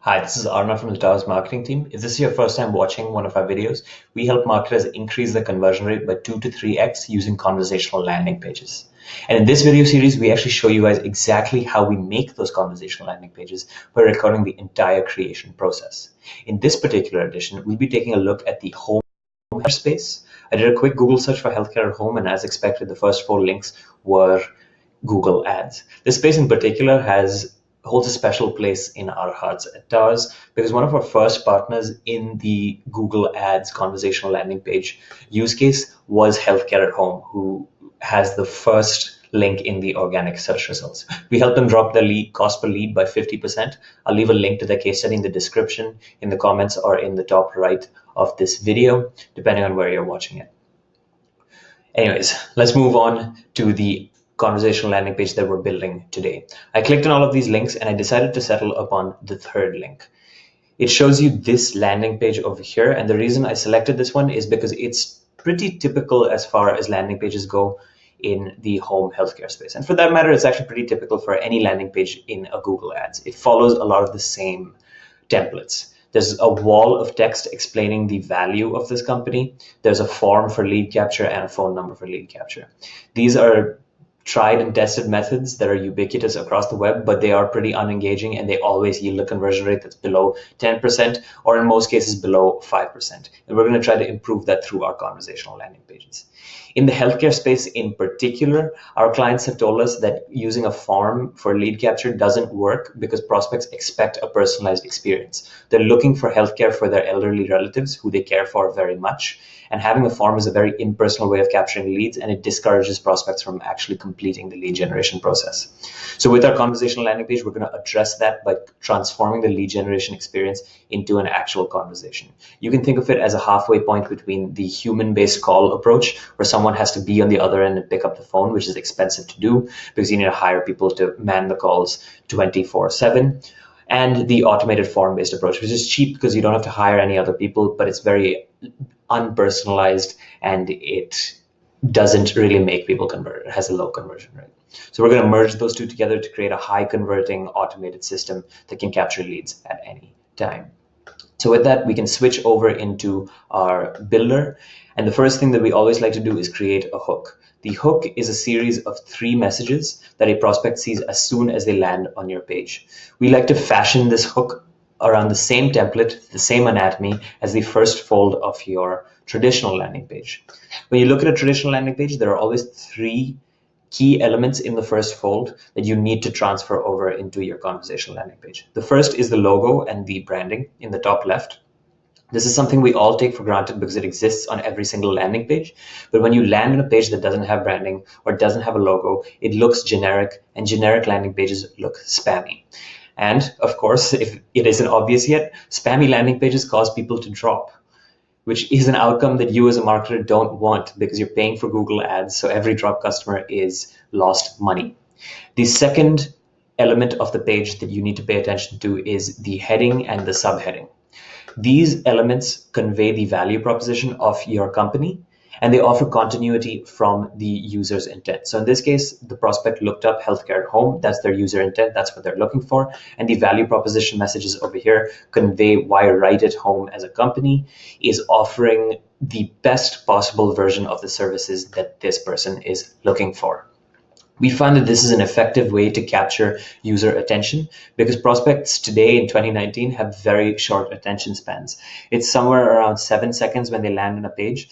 Hi, this is Arna from the Towers marketing team. If this is your first time watching one of our videos, we help marketers increase their conversion rate by 2 to 3x using conversational landing pages. And in this video series, we actually show you guys exactly how we make those conversational landing pages by recording the entire creation process. In this particular edition, we'll be taking a look at the home space. I did a quick Google search for healthcare at home, and as expected, the first 4 links were Google Ads. This space in particular holds a special place in our hearts at Towers because one of our first partners in the Google Ads conversational landing page use case was Healthcare at Home, who has the first link in the organic search results. We helped them drop their lead cost per lead by 50%. I'll leave a link to their case study in the description, in the comments, or in the top right of this video, depending on where you're watching it. Anyways, let's move on to the conversational landing page that we're building today. I clicked on all of these links and I decided to settle upon the third link. It shows you this landing page over here, and the reason I selected this one is because it's pretty typical as far as landing pages go in the home healthcare space. And for that matter, it's actually pretty typical for any landing page in a Google Ads. It follows a lot of the same templates. There's a wall of text explaining the value of this company. There's a form for lead capture and a phone number for lead capture. These are tried and tested methods that are ubiquitous across the web, but they are pretty unengaging and they always yield a conversion rate that's below 10% or in most cases below 5%. And we're going to try to improve that through our conversational landing pages. In the healthcare space in particular, our clients have told us that using a form for lead capture doesn't work because prospects expect a personalized experience. They're looking for healthcare for their elderly relatives who they care for very much. And having a form is a very impersonal way of capturing leads, and it discourages prospects from actually completing the lead generation process. So with our conversational landing page, we're going to address that by transforming the lead generation experience into an actual conversation. You can think of it as a halfway point between the human-based call approach, where someone has to be on the other end and pick up the phone, which is expensive to do because you need to hire people to man the calls 24/7. And the automated form-based approach, which is cheap because you don't have to hire any other people, but it's very unpersonalized and it doesn't really make people convert. It has a low conversion rate. So we're going to merge those two together to create a high converting automated system that can capture leads at any time. So with that, we can switch over into our builder. And the first thing that we always like to do is create a hook. The hook is a series of 3 messages that a prospect sees as soon as they land on your page. We like to fashion this hook around the same template, the same anatomy as the first fold of your traditional landing page. When you look at a traditional landing page, there are always 3 key elements in the first fold that you need to transfer over into your conversational landing page. The first is the logo and the branding in the top left. This is something we all take for granted because it exists on every single landing page. But when you land on a page that doesn't have branding or doesn't have a logo, it looks generic, and generic landing pages look spammy. And of course, if it isn't obvious yet, spammy landing pages cause people to drop, which is an outcome that you as a marketer don't want because you're paying for Google Ads. So every drop customer is lost money. The second element of the page that you need to pay attention to is the heading and the subheading. These elements convey the value proposition of your company, and they offer continuity from the user's intent. So in this case, the prospect looked up healthcare at home. That's their user intent. That's what they're looking for. And the value proposition messages over here convey why Right at Home as a company is offering the best possible version of the services that this person is looking for. We find that this is an effective way to capture user attention because prospects today in 2019 have very short attention spans. It's somewhere around 7 seconds when they land on a page.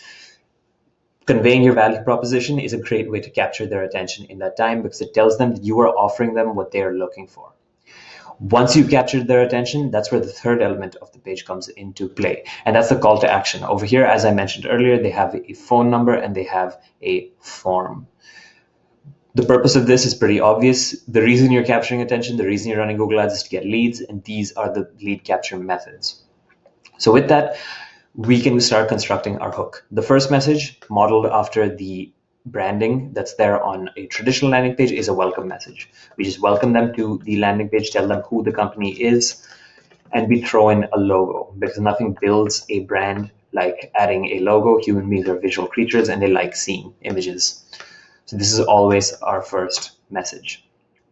Conveying your value proposition is a great way to capture their attention in that time because it tells them that you are offering them what they are looking for. Once you've captured their attention, that's where the third element of the page comes into play. And that's the call to action. Over here, as I mentioned earlier, they have a phone number and they have a form. The purpose of this is pretty obvious. The reason you're capturing attention, the reason you're running Google Ads is to get leads, and these are the lead capture methods. So with that, we can start constructing our hook. The first message, modeled after the branding that's there on a traditional landing page, is a welcome message. We just welcome them to the landing page, tell them who the company is, and we throw in a logo because nothing builds a brand like adding a logo. Human beings are visual creatures and they like seeing images. So this is always our first message.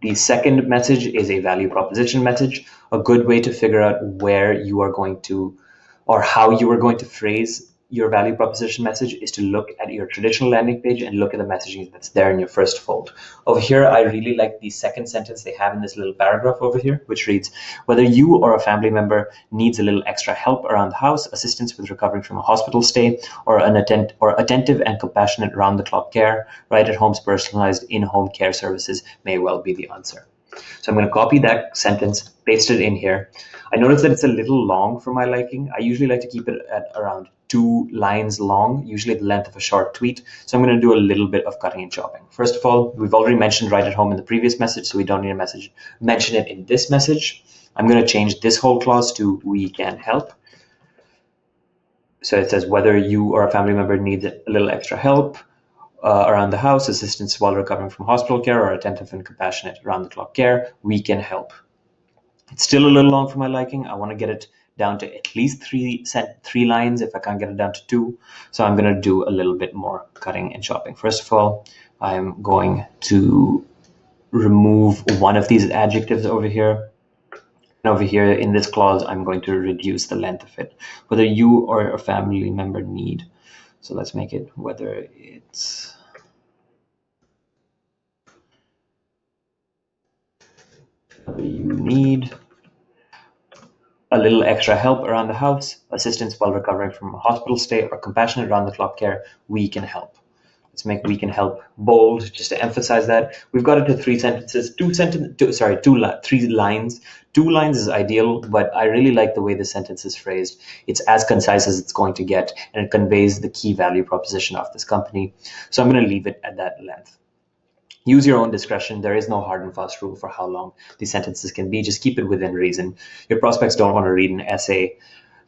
The second message is a value proposition message. A good way to figure out where you are going to, or how you are going to phrase your value proposition message, is to look at your traditional landing page and look at the messaging that's there in your first fold. Over here, I really like the second sentence they have in this little paragraph over here, which reads, whether you or a family member needs a little extra help around the house, assistance with recovering from a hospital stay, or attentive and compassionate round-the-clock care, right at home's personalized in-home care services may well be the answer. So I'm going to copy that sentence, paste it in here. I notice that it's a little long for my liking. I usually like to keep it at around 2 lines long, usually the length of a short tweet. So I'm going to do a little bit of cutting and chopping. First of all, we've already mentioned right at home in the previous message, so we don't need to mention it in this message. I'm going to change this whole clause to we can help. So it says whether you or a family member needs a little extra help around the house, assistance while recovering from hospital care, or attentive and compassionate round-the-clock care, we can help. It's still a little long for my liking. I want to get it down to at least three lines if I can't get it down to 2. So I'm going to do a little bit more cutting and chopping. First of all, I'm going to remove one of these adjectives over here. And over here in this clause, I'm going to reduce the length of it. Whether you or a family member need. So let's make it whether it's you need a little extra help around the house, assistance while recovering from a hospital stay, or compassionate round-the-clock care, we can help. Let's make we can help bold just to emphasize that. We've got it to 3 sentences, 3 lines. 2 lines is ideal, but I really like the way the sentence is phrased. It's as concise as it's going to get, and it conveys the key value proposition of this company. So I'm going to leave it at that length. Use your own discretion. There is no hard and fast rule for how long these sentences can be. Just keep it within reason. Your prospects don't want to read an essay,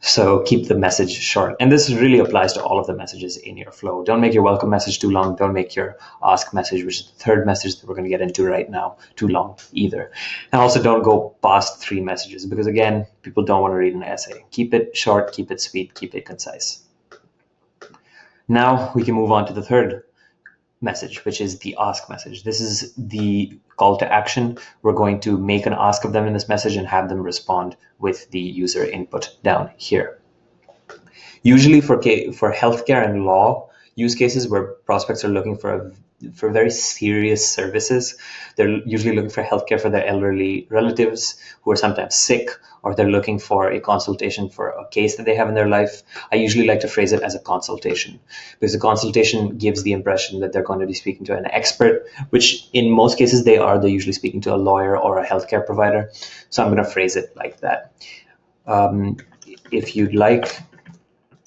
so keep the message short. And this really applies to all of the messages in your flow. Don't make your welcome message too long. Don't make your ask message, which is the third message that we're going to get into right now, too long either. And also don't go past 3 messages because, again, people don't want to read an essay. Keep it short, keep it sweet, keep it concise. Now we can move on to the third message, which is the ask message. This is the call to action. We're going to make an ask of them in this message and have them respond with the user input down here. Usually for healthcare and law use cases where prospects are looking for very serious services, they're usually looking for healthcare for their elderly relatives who are sometimes sick, or they're looking for a consultation for a case that they have in their life. I usually like to phrase it as a consultation because a consultation gives the impression that they're going to be speaking to an expert, which in most cases they're usually speaking to a lawyer or a healthcare provider. So I'm going to phrase it like that. If you'd like,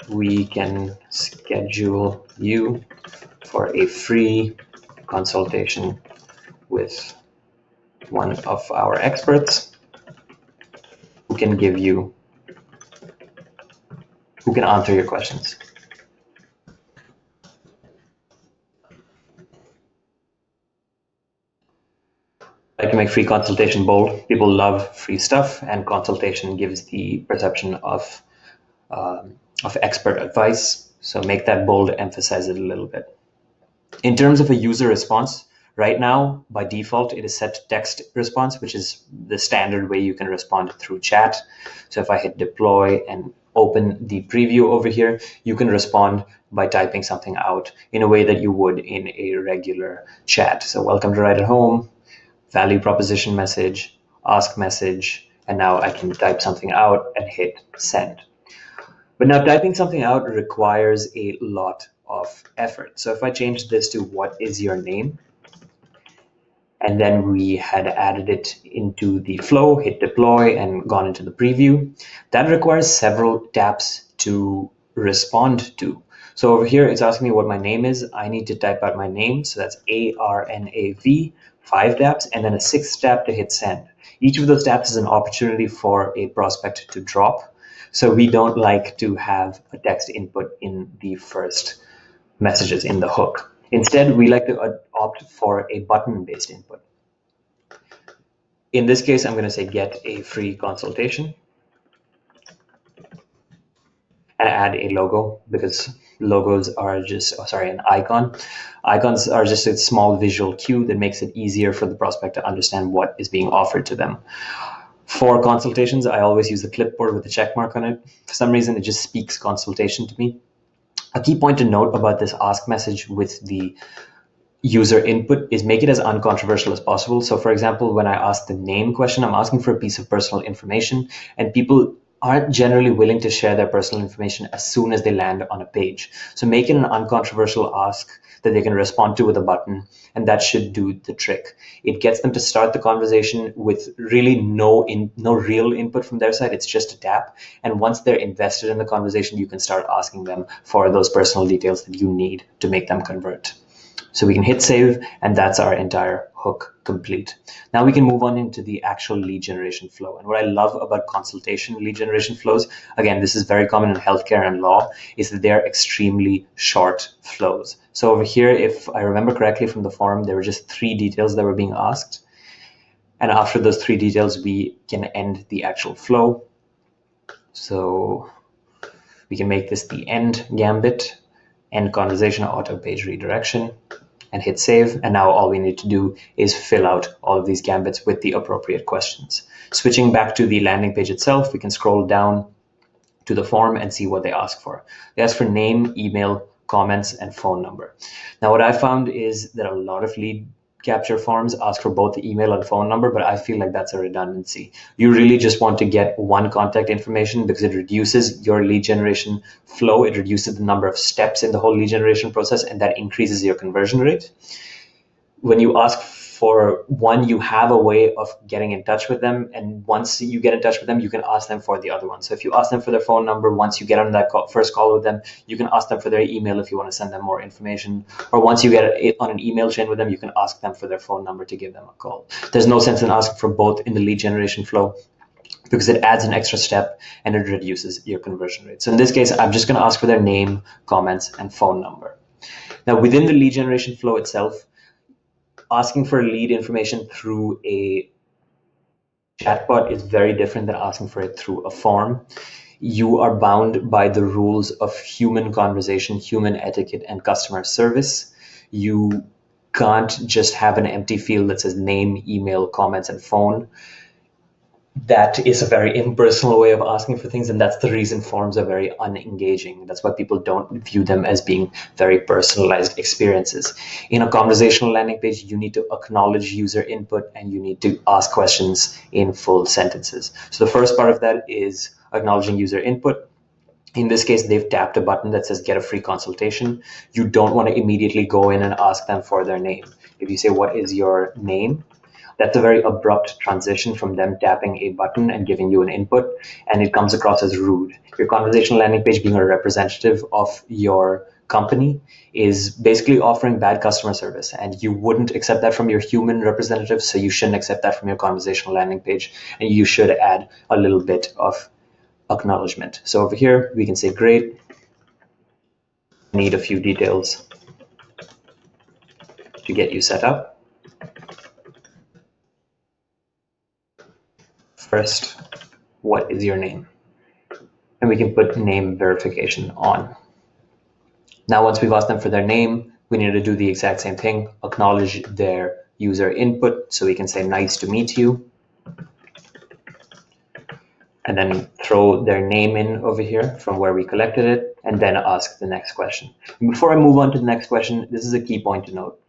we can schedule you for a free consultation with one of our experts who can answer your questions. I like to make free consultation bold. People love free stuff, and consultation gives the perception of expert advice. So make that bold, emphasize it a little bit. In terms of a user response, right now, by default, it is set to text response, which is the standard way you can respond through chat. So if I hit deploy and open the preview over here, you can respond by typing something out in a way that you would in a regular chat. So welcome to Right at Home, value proposition message, ask message, and now I can type something out and hit send. But now typing something out requires a lot of effort. So if I change this to what is your name, and then we had added it into the flow, hit deploy, and gone into the preview, that requires several taps to respond to. So over here, it's asking me what my name is. I need to type out my name. So that's ARNAV, 5 taps, and then a 6th tap to hit send. Each of those taps is an opportunity for a prospect to drop. So we don't like to have a text input in the first messages in the hook. Instead, we like to opt for a button-based input. In this case, I'm going to say get a free consultation and add a logo because Logos are just, an icon. Icons are just a small visual cue that makes it easier for the prospect to understand what is being offered to them. For consultations, I always use the clipboard with a check mark on it. For some reason, it just speaks consultation to me. A key point to note about this ask message with the user input is make it as uncontroversial as possible. So for example, when I ask the name question, I'm asking for a piece of personal information, and people aren't generally willing to share their personal information as soon as they land on a page. So make it an uncontroversial ask that they can respond to with a button, and that should do the trick. It gets them to start the conversation with really no real input from their side. It's just a tap. And once they're invested in the conversation, you can start asking them for those personal details that you need to make them convert. So we can hit save, and that's our entire hook complete. Now we can move on into the actual lead generation flow. And what I love about consultation lead generation flows, again, this is very common in healthcare and law, is that they're extremely short flows. So over here, if I remember correctly from the forum, there were just 3 details that were being asked. And after those 3 details, we can end the actual flow. So we can make this the end gambit, end conversation, auto page redirection, and hit save. And now all we need to do is fill out all of these gambits with the appropriate questions. Switching back to the landing page itself, we can scroll down to the form and see what they ask for. They ask for name, email, comments, and phone number. Now, what I found is that a lot of lead capture forms ask for both the email and phone number, but I feel like that's a redundancy. You really just want to get one contact information because it reduces your lead generation flow. It reduces the number of steps in the whole lead generation process, and that increases your conversion rate. When you ask for one, you have a way of getting in touch with them. And once you get in touch with them, you can ask them for the other one. So if you ask them for their phone number, once you get on that first call with them, you can ask them for their email if you want to send them more information. Or once you get on an email chain with them, you can ask them for their phone number to give them a call. There's no sense in asking for both in the lead generation flow because it adds an extra step and it reduces your conversion rate. So in this case, I'm just going to ask for their name, comments, and phone number. Now, within the lead generation flow itself, asking for lead information through a chatbot is very different than asking for it through a form. You are bound by the rules of human conversation, human etiquette, and customer service. You can't just have an empty field that says name, email, comments, and phone. That is a very impersonal way of asking for things, and that's the reason forms are very unengaging. That's why people don't view them as being very personalized experiences. In a conversational landing page, you need to acknowledge user input and you need to ask questions in full sentences. So the first part of that is acknowledging user input. In this case, they've tapped a button that says get a free consultation. You don't want to immediately go in and ask them for their name. If you say, what is your name? That's a very abrupt transition from them tapping a button and giving you an input, and it comes across as rude. Your conversational landing page, being a representative of your company, is basically offering bad customer service, and you wouldn't accept that from your human representative, so you shouldn't accept that from your conversational landing page, and you should add a little bit of acknowledgement. So over here, we can say, great, need a few details to get you set up. First, what is your name? And we can put name verification on. Now, once we've asked them for their name, we need to do the exact same thing, acknowledge their user input. So we can say, nice to meet you. And then throw their name in over here from where we collected it, and then ask the next question. And before I move on to the next question, this is a key point to note.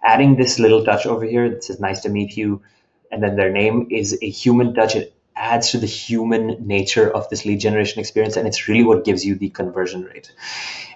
Adding this little touch over here that says, nice to meet you, and then their name is a human touch. It adds to the human nature of this lead generation experience, and it's really what gives you the conversion rate.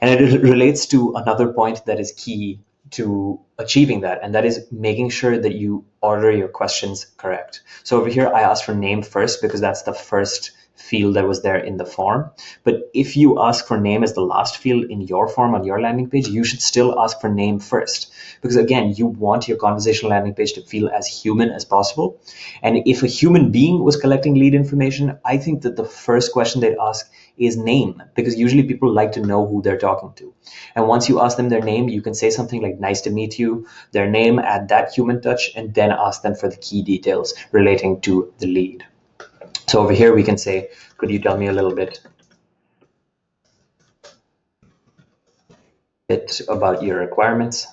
And it relates to another point that is key to achieving that, and that is making sure that you order your questions correct. So over here, I asked for name first because that's the first field that was there in the form. But if you ask for name as the last field in your form on your landing page, you should still ask for name first. Because again, you want your conversational landing page to feel as human as possible. And if a human being was collecting lead information, I think that the first question they'd ask is name, because usually people like to know who they're talking to. And once you ask them their name, you can say something like, nice to meet you, their name, add that human touch, and then ask them for the key details relating to the lead. So over here, we can say, could you tell me a little bit bit about your requirements,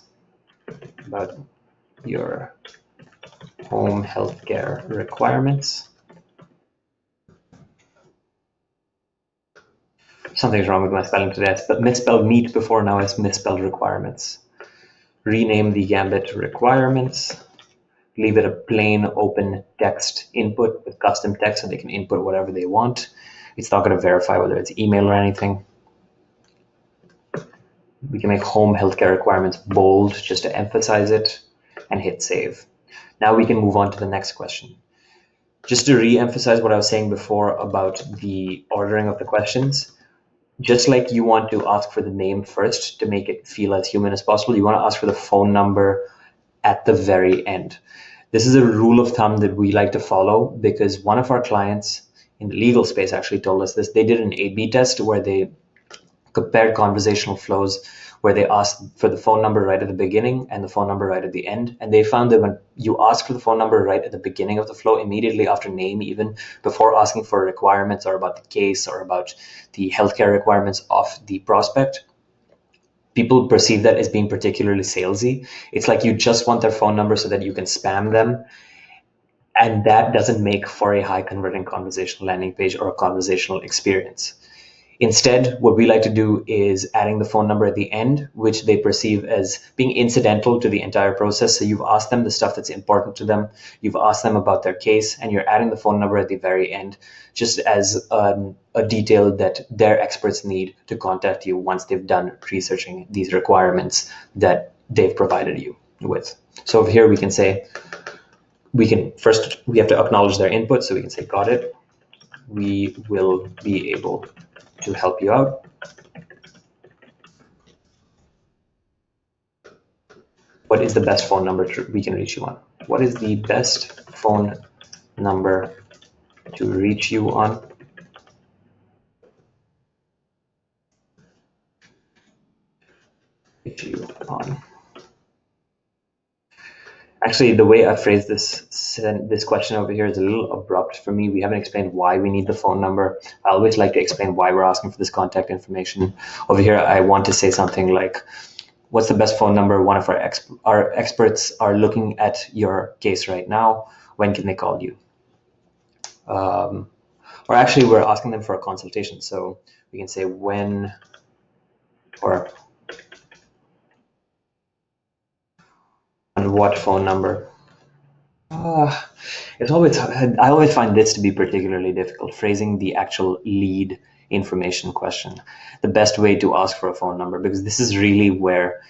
about your home healthcare requirements. Something's wrong with my spelling today. I misspelled meat before, now it's misspelled requirements. Rename the Gambit requirements. Leave it a plain open text input with custom text so they can input whatever they want. It's not going to verify whether it's email or anything. We can make home healthcare requirements bold just to emphasize it and hit save. Now we can move on to the next question. Just to re-emphasize what I was saying before about the ordering of the questions, just like you want to ask for the name first to make it feel as human as possible, you want to ask for the phone number at the very end. This is a rule of thumb that we like to follow because one of our clients in the legal space actually told us this. They did an A/B test where they compared conversational flows where they asked for the phone number right at the beginning and the phone number right at the end. And they found that when you ask for the phone number right at the beginning of the flow, immediately after name, even before asking for requirements or about the case or about the healthcare requirements of the prospect, people perceive that as being particularly salesy. It's like you just want their phone number so that you can spam them. And that doesn't make for a high converting conversational landing page or a conversational experience. Instead, what we like to do is adding the phone number at the end, which they perceive as being incidental to the entire process. So you've asked them the stuff that's important to them. You've asked them about their case, and you're adding the phone number at the very end, just as a detail that their experts need to contact you once they've done researching these requirements that they've provided you with. So over here, we can say, we have to acknowledge their input. So we can say, got it. We will be able to help you out. What is the best phone number we can reach you on? What is the best phone number to reach you on? Actually, the way I phrased this question over here is a little abrupt for me. We haven't explained why we need the phone number. I always like to explain why we're asking for this contact information. Over here, I want to say something like, what's the best phone number? One of our experts are looking at your case right now. When can they call you? Or actually, we're asking them for a consultation. So we can say when, or on what phone number? I always find this to be particularly difficult, phrasing the actual lead information question, the best way to ask for a phone number, because this is really where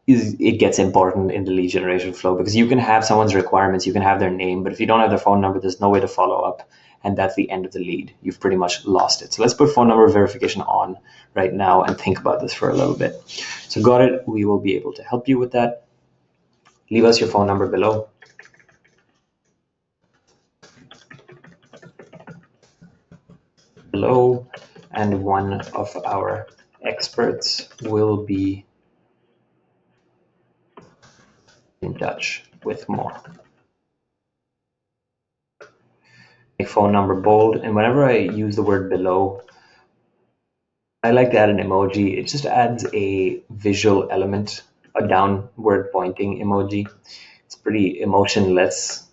it gets important in the lead generation flow, because you can have someone's requirements, you can have their name, but if you don't have their phone number, there's no way to follow up, and that's the end of the lead. You've pretty much lost it. So let's put phone number verification on right now and think about this for a little bit. So got it. We will be able to help you with that. Leave us your phone number below. And one of our experts will be in touch with more. Make phone number bold, and whenever I use the word below, I like to add an emoji. It just adds a visual element, a downward pointing emoji. It's pretty emotionless,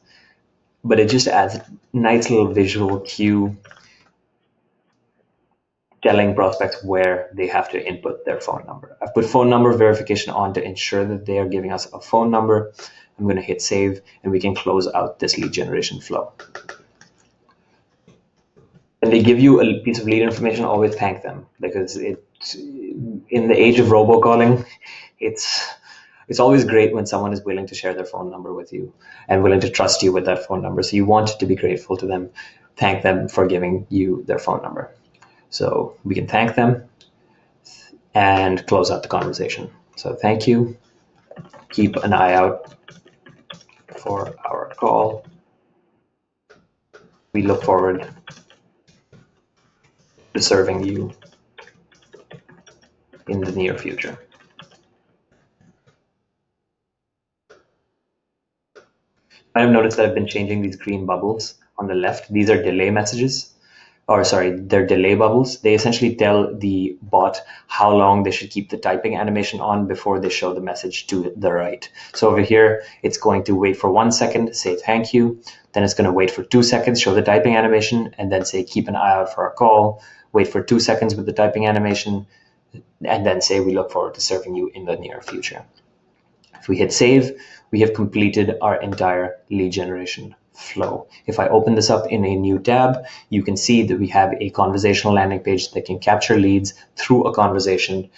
but it just adds a nice little visual cue telling prospects where they have to input their phone number. I've put phone number verification on to ensure that they are giving us a phone number. I'm going to hit save, and we can close out this lead generation flow. When they give you a piece of lead information, always thank them, because in the age of robocalling, it's always great when someone is willing to share their phone number with you and willing to trust you with that phone number. So you want to be grateful to them, thank them for giving you their phone number. So we can thank them and close out the conversation. So thank you. Keep an eye out for our call. We look forward to serving you in the near future. I've noticed that I've been changing these green bubbles on the left. These are delay messages. their delay bubbles. They essentially tell the bot how long they should keep the typing animation on before they show the message to the right. So over here, it's going to wait for 1 second, say thank you. Then it's going to wait for 2 seconds, show the typing animation, and then say keep an eye out for our call. Wait for 2 seconds with the typing animation, and then say we look forward to serving you in the near future. If we hit save, we have completed our entire lead generation flow. If I open this up in a new tab, you can see that we have a conversational landing page that can capture leads through a conversation,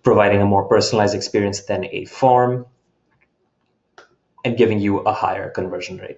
providing a more personalized experience than a form and giving you a higher conversion rate.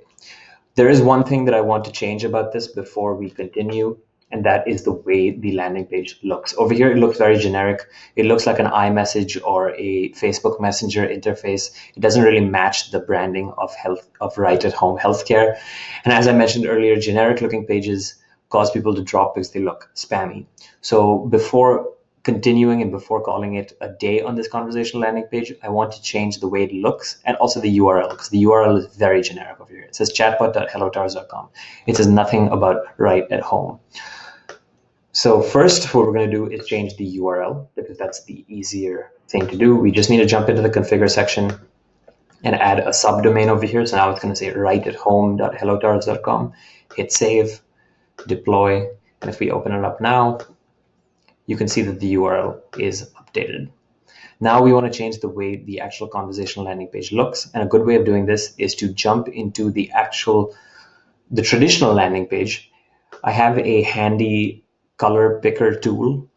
There is one thing that I want to change about this before we continue, and that is the way the landing page looks. Over here, it looks very generic. It looks like an iMessage or a Facebook Messenger interface. It doesn't really match the branding of right-at-home healthcare. And as I mentioned earlier, generic-looking pages cause people to drop because they look spammy. So before continuing and before calling it a day on this conversational landing page, I want to change the way it looks and also the URL, because the URL is very generic over here. It says chatbot.hellotowers.com. It says nothing about right at home. So first, what we're going to do is change the URL, because that's the easier thing to do. We just need to jump into the configure section and add a subdomain over here. So now it's going to say rightathome.hellotowers.com. Hit save, deploy, and if we open it up now, you can see that the URL is updated. Now we want to change the way the actual conversational landing page looks. And a good way of doing this is to jump into the traditional landing page. I have a handy color picker tool,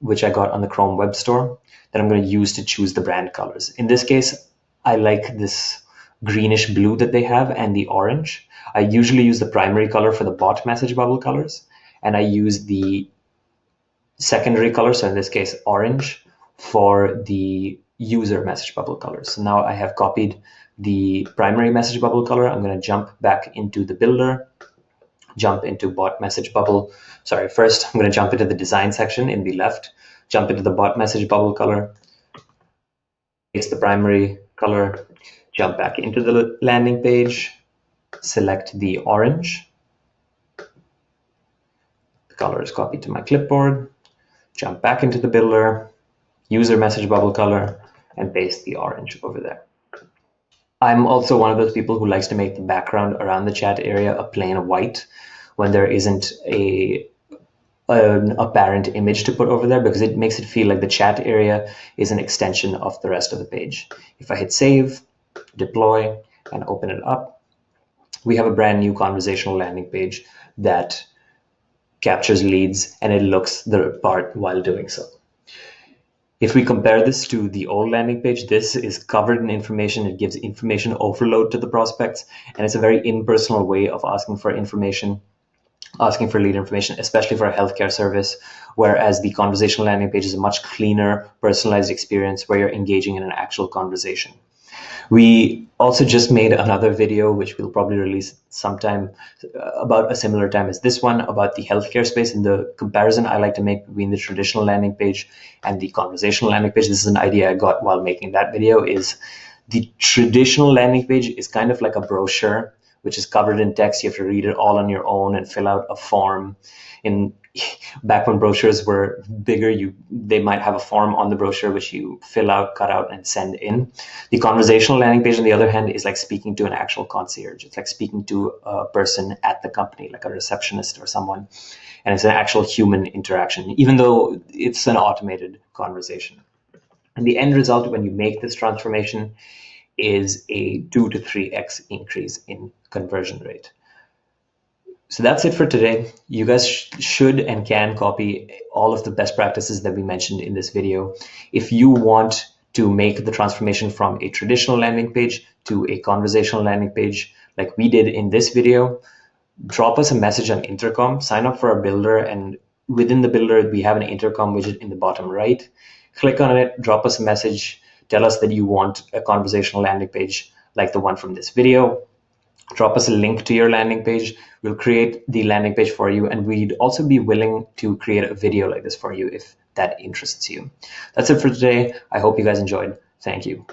which I got on the Chrome Web Store, that I'm going to use to choose the brand colors. In this case, I like this greenish blue that they have and the orange. I usually use the primary color for the bot message bubble colors, and I use the secondary color, so in this case orange, for the user message bubble colors. So now I have copied the primary message bubble color. I'm going to jump back into the builder, jump into bot message bubble. First I'm going to jump into the design section in the left, jump into the bot message bubble color. It's the primary color. Jump back into the landing page, select the orange. The color is copied to my clipboard. Jump back into the builder, user message bubble color, and paste the orange over there. I'm also one of those people who likes to make the background around the chat area a plain white when there isn't an apparent image to put over there, because it makes it feel like the chat area is an extension of the rest of the page. If I hit save, deploy, and open it up, we have a brand new conversational landing page that captures leads, and it looks the part while doing so. If we compare this to the old landing page, this is covered in information. It gives information overload to the prospects, and it's a very impersonal way of asking for information, asking for lead information, especially for a healthcare service, whereas the conversational landing page is a much cleaner, personalized experience where you're engaging in an actual conversation. We also just made another video, which we'll probably release sometime about a similar time as this one, about the healthcare space. And the comparison I like to make between the traditional landing page and the conversational landing page, this is an idea I got while making that video, is the traditional landing page is kind of like a brochure, which is covered in text. You have to read it all on your own and fill out a form. Back when brochures were bigger, they might have a form on the brochure which you fill out, cut out, and send in. The conversational landing page, on the other hand, is like speaking to an actual concierge. It's like speaking to a person at the company, like a receptionist or someone, and it's an actual human interaction, even though it's an automated conversation. And the end result when you make this transformation is a 2 to 3x increase in conversion rate. So that's it for today. You guys should and can copy all of the best practices that we mentioned in this video. If you want to make the transformation from a traditional landing page to a conversational landing page like we did in this video, drop us a message on Intercom, sign up for our builder, and within the builder, we have an Intercom widget in the bottom right. Click on it, drop us a message, tell us that you want a conversational landing page like the one from this video. Drop us a link to your landing page. We'll create the landing page for you, and we'd also be willing to create a video like this for you if that interests you. That's it for today. I hope you guys enjoyed. Thank you.